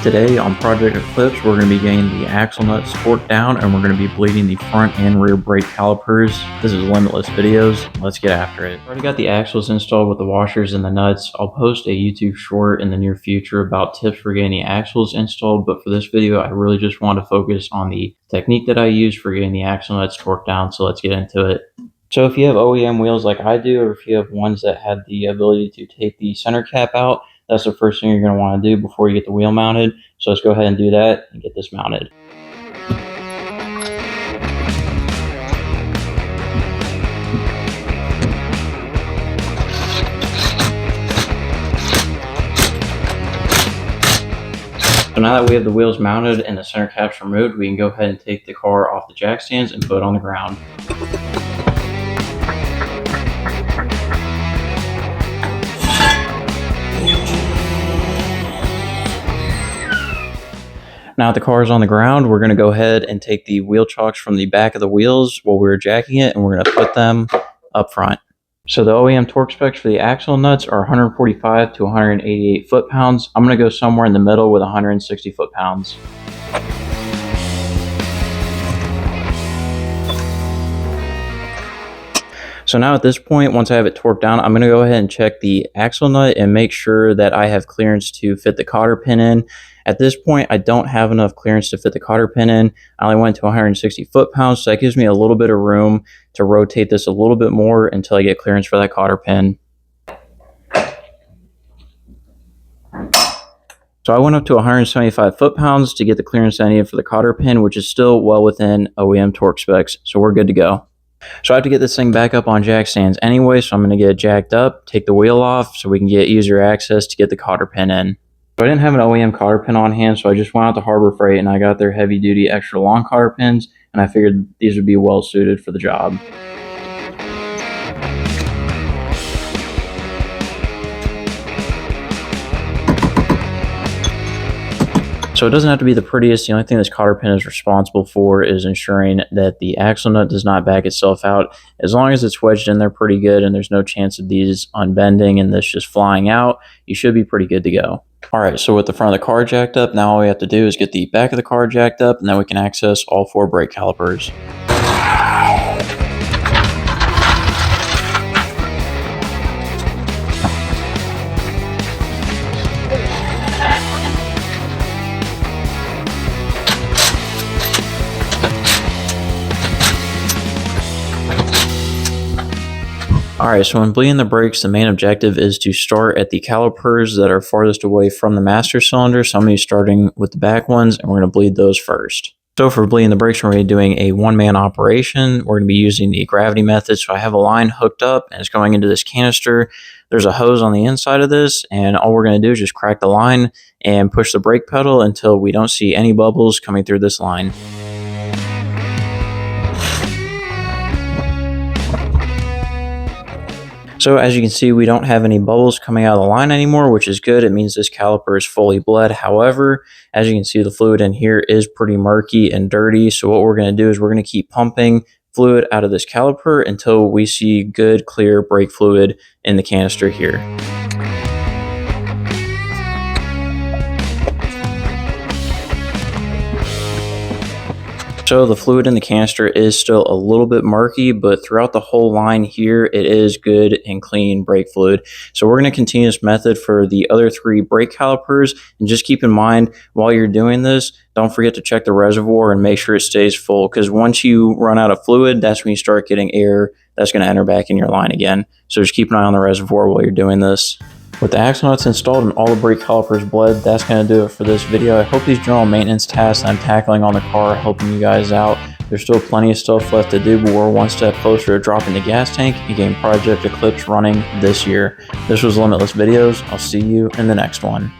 Today on Project Eclipse, we're going to be getting the axle nuts torqued down and we're going to be bleeding the front and rear brake calipers. This is Limitless Videos. Let's get after it. Already got the axles installed with the washers and the nuts. I'll post a YouTube short in the near future about tips for getting the axles installed, but for this video, I really just want to focus on the technique that I use for getting the axle nuts torqued down, so let's get into it. So if you have OEM wheels like I do, or if you have ones that have the ability to take the center cap out, that's the first thing you're going to want to do before you get the wheel mounted. So let's go ahead and do that and get this mounted. So now that we have the wheels mounted and the center caps removed, we can go ahead and take the car off the jack stands and put it on the ground. Now that the car is on the ground, we're going to go ahead and take the wheel chocks from the back of the wheels while we were jacking it, and we're going to put them up front. So the OEM torque specs for the axle nuts are 145 to 188 foot-pounds. I'm going to go somewhere in the middle with 160 foot-pounds. So now at this point, once I have it torqued down, I'm going to go ahead and check the axle nut and make sure that I have clearance to fit the cotter pin in. At this point, I don't have enough clearance to fit the cotter pin in. I only went to 160 foot-pounds, so that gives me a little bit of room to rotate this a little bit more until I get clearance for that cotter pin. So I went up to 175 foot-pounds to get the clearance I needed for the cotter pin, which is still well within OEM torque specs, so we're good to go. So I have to get this thing back up on jack stands anyway, so I'm going to get it jacked up, take the wheel off so we can get easier access to get the cotter pin in. So I didn't have an OEM cotter pin on hand, so I just went out to Harbor Freight and I got their heavy duty extra long cotter pins, and I figured these would be well suited for the job. So it doesn't have to be the prettiest. The only thing this cotter pin is responsible for is ensuring that the axle nut does not back itself out. As long as it's wedged in there pretty good and there's no chance of these unbending and this just flying out, you should be pretty good to go. Alright, so with the front of the car jacked up, now all we have to do is get the back of the car jacked up, and then we can access all 4 brake calipers. Alright, so when bleeding the brakes, the main objective is to start at the calipers that are farthest away from the master cylinder. So I'm going to be starting with the back ones, and we're going to bleed those first. So for bleeding the brakes, we're going to be doing a one-man operation. We're going to be using the gravity method. So I have a line hooked up, and it's going into this canister. There's a hose on the inside of this, and all we're going to do is just crack the line and push the brake pedal until we don't see any bubbles coming through this line. So as you can see, we don't have any bubbles coming out of the line anymore, which is good. It means this caliper is fully bled. However, as you can see, the fluid in here is pretty murky and dirty. So what we're going to do is we're going to keep pumping fluid out of this caliper until we see good, clear brake fluid in the canister here. So the fluid in the canister is still a little bit murky, but throughout the whole line here, it is good and clean brake fluid. So we're going to continue this method for the other 3 brake calipers. And just keep in mind, while you're doing this, don't forget to check the reservoir and make sure it stays full, because once you run out of fluid, that's when you start getting air that's going to enter back in your line again. So just keep an eye on the reservoir while you're doing this. With the axle nuts installed and all the brake calipers bled, that's going to do it for this video. I hope these general maintenance tasks I'm tackling on the car are helping you guys out. There's still plenty of stuff left to do, but we're one step closer to dropping the gas tank and getting Project Eclipse running this year. This was Limitless Videos. I'll see you in the next one.